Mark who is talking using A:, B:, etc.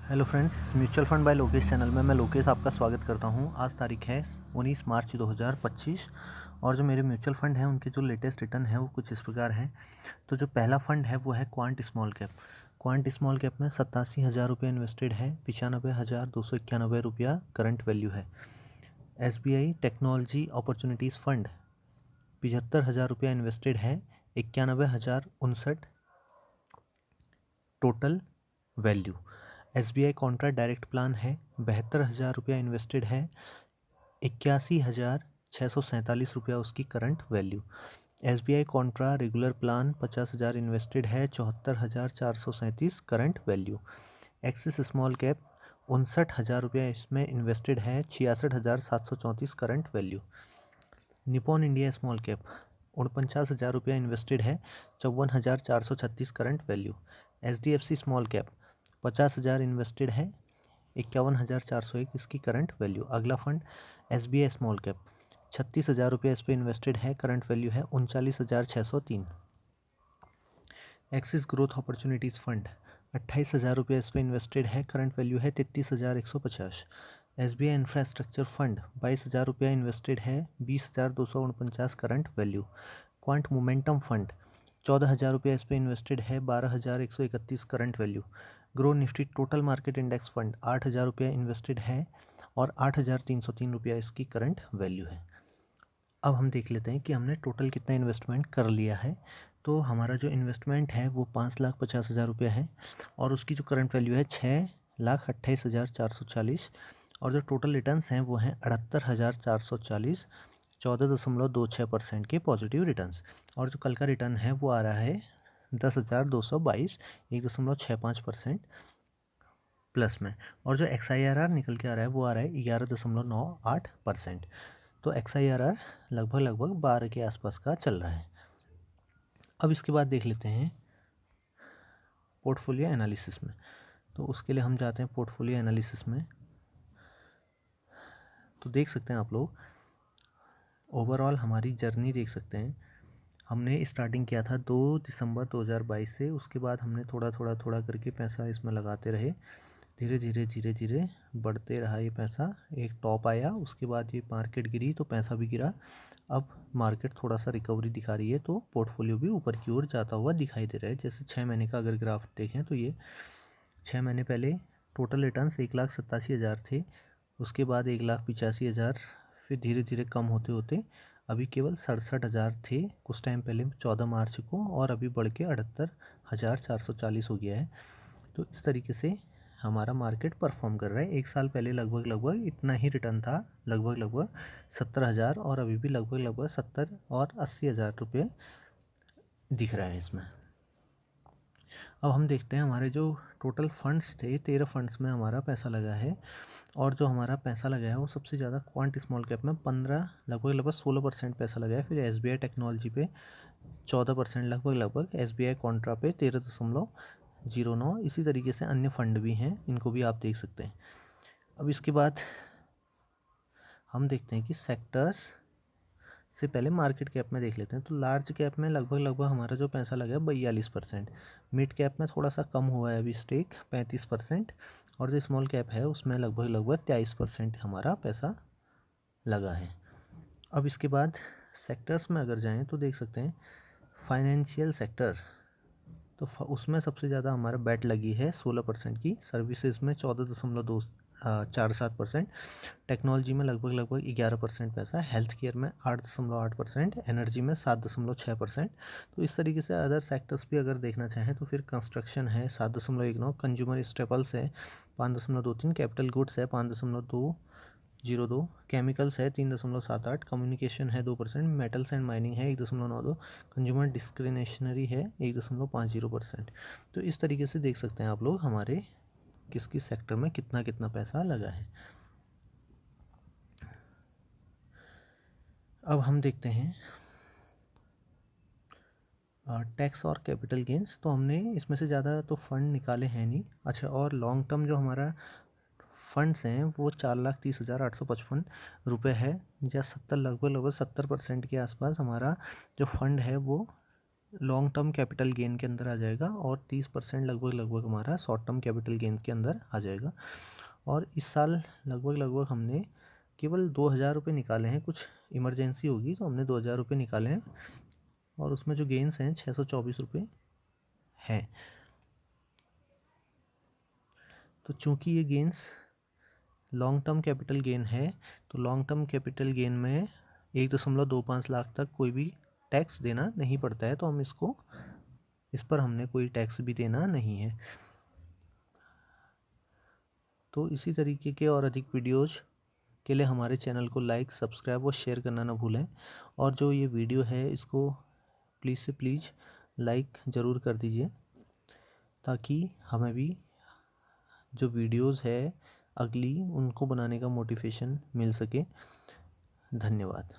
A: Hello friends, mutual fund by Lokesh channel में मैं लोकेश आपका स्वागत करता हूं। आज तारीख है 19 मार्च 2025 और जो मेरे म्यूचुअल फंड हैं उनके जो लेटेस्ट रिटर्न है वो कुछ इस प्रकार हैं। तो जो पहला फंड है वो है quant small cap. Quant small cap में 87,000 रुपये इन्वेस्टेड है, 95,291 रुपया करंट वैल्यू है। SBI टेक्नोलॉजी अपॉर्चुनिटीज़ फंड 75,000 रुपया इन्वेस्टेड है, 91,059 total value. SBI Contra direct plan है, 72,000 रुपया इन्वेस्टेड है, 81,647 रुपया उसकी current value. SBI Contra regular plan 50,000 invested है, 74,437 current value. Axis small cap 59,000 रुपया इसमें इन्वेस्टेड है, 66,734 current value. Nippon India small cap 49,000 रुपया इन्वेस्टेड है, 54,436 current value. SDFC small cap 50,000 invested है, 51,401 इसकी करंट वैल्यू। अगला फंड SBI स्मॉल कैप 36,000 रुपया इस पर इन्वेस्टेड है, करंट वैल्यू है 39,603। एक्सिस ग्रोथ अपॉर्चुनिटीज़ फंड 28,000 रुपया इस पर इन्वेस्टेड है, करंट वैल्यू है 33,150। SBI इंफ्रास्ट्रक्चर फंड 22,000 रुपया इन्वेस्टेड है, 20,249 current value. Quant momentum fund 14,000 रुपया इस पर इन्वेस्टेड है, 12,131 current value. Grow Nifty total market index fund 8,000 रुपया इन्वेस्टेड है और 8,303 रुपया इसकी करंट वैल्यू है। अब हम देख लेते हैं कि हमने टोटल कितना इन्वेस्टमेंट कर लिया है। तो हमारा जो इन्वेस्टमेंट है वो 5,50,000 रुपया है और उसकी जो करंट वैल्यू है 6,28,440 और जो टोटल रिटर्न्स हैं वो हैं 78,440, 14.26% के पॉजिटिव रिटर्न्स। और जो कल का रिटर्न है वो आ रहा है 10,222, 1.65% प्लस में। और जो XIRR निकल के आ रहा है वो आ रहा है 11.98%। तो XIRR लगभग 12 के आसपास का चल रहा है। अब इसके बाद देख लेते हैं पोर्टफोलियो एनालिसिस में। तो उसके लिए हम जाते हैं पोर्टफोलियो एनालिसिस में। तो देख सकते हैं आप लोग ओवरऑल हमारी जर्नी देख सकते हैं। हमने स्टार्टिंग किया था 2 दिसंबर 2022 से। उसके बाद हमने थोड़ा करके पैसा इसमें लगाते रहे, धीरे धीरे बढ़ते रहा ये पैसा। एक टॉप आया, उसके बाद ये मार्केट गिरी तो पैसा भी गिरा। अब मार्केट थोड़ा सा रिकवरी दिखा रही है तो पोर्टफोलियो भी ऊपर की ओर जाता हुआ दिखाई दे रहा है। जैसे 6 महीने का अगर ग्राफ देखें तो ये 6 महीने पहले टोटल रिटर्न्स 1,87,000 थे, उसके बाद 1,85,000, फिर धीरे धीरे कम होते होते अभी केवल 67,000 थे कुछ टाइम पहले 14 मार्च को, और अभी बढ़ के 78,440 हो गया है। तो इस तरीके से हमारा मार्केट परफॉर्म कर रहा है। एक साल पहले लगभग इतना ही रिटर्न था, लगभग 70,000, और अभी भी लगभग 70 और 80,000 रुपये दिख रहा है इसमें। अब हम देखते हैं हमारे जो टोटल फंड्स थे, 13 फंड्स में हमारा पैसा लगा है। और जो हमारा पैसा लगा है वो सबसे ज़्यादा क्वांट स्मॉल कैप में 15 लगभग 16% पैसा लगा है। फिर SBI टेक्नोलॉजी पे 14% लगभग, SBI कॉन्ट्रा पे 13.09। इसी तरीके से अन्य फंड भी हैं, इनको भी आप देख सकते हैं। अब इसके बाद हम देखते हैं कि सेक्टर्स से पहले मार्केट कैप में देख लेते हैं। तो लार्ज कैप में लगभग हमारा जो पैसा लगा है 42%, मिड कैप में थोड़ा सा कम हुआ है अभी स्टेक 35%, और जो स्मॉल कैप है उसमें लगभग 23% हमारा पैसा लगा है। अब इसके बाद सेक्टर्स में अगर जाएं तो देख सकते हैं फाइनेंशियल सेक्टर, तो उसमें सबसे ज़्यादा हमारा बैट लगी है 16% की, सर्विसेज में 14.47%, टेक्नोलॉजी में लगभग 11% पैसा, हेल्थ केयर में 8.8%, एनर्जी में 7.6%। तो इस तरीके से अदर सेक्टर्स भी अगर देखना चाहें तो फिर कंस्ट्रक्शन है 7.19, कंज्यूमर स्टेपल्स है 5.23, कैपिटल गुड्स है 5.202, केमिकल्स है 3.78, कम्युनिकेशन है 2%, मेटल्स एंड माइनिंग है 1.92, कंज्यूमर डिस्क्रिशनरी है 1.50%। तो इस तरीके से देख सकते हैं आप लोग हमारे किस किस सेक्टर में कितना कितना पैसा लगा है। अब हम देखते हैं टैक्स और कैपिटल गेंस। तो हमने इसमें से ज़्यादा तो फंड निकाले हैं नहीं। अच्छा, और लॉन्ग टर्म जो हमारा फंड्स हैं वो 4,30,855 रुपये है, या लगभग 70% के आसपास हमारा जो फंड है वो लॉन्ग टर्म कैपिटल गेन के अंदर आ जाएगा और 30% लगभग हमारा शॉर्ट टर्म कैपिटल गेन के अंदर आ जाएगा। और इस साल लगभग हमने केवल 2000 रुपये निकाले हैं, कुछ इमरजेंसी होगी तो हमने 2000 रुपये निकाले हैं और उसमें जो गेंस हैं 624 रुपये हैं। तो चूँकि ये gains long term capital gain है तो लॉन्ग टर्म कैपिटल गेन में 1.25 लाख तक कोई भी टैक्स देना नहीं पड़ता है, तो हम इस पर हमने कोई टैक्स भी देना नहीं है। तो इसी तरीके के और अधिक वीडियोज़ के लिए हमारे चैनल को लाइक, सब्सक्राइब और शेयर करना ना भूलें। और जो ये वीडियो है इसको प्लीज़ से प्लीज़ लाइक ज़रूर कर दीजिए, ताकि हमें भी जो वीडियोज़ है अगली उनको बनाने का मोटिवेशन मिल सके। धन्यवाद।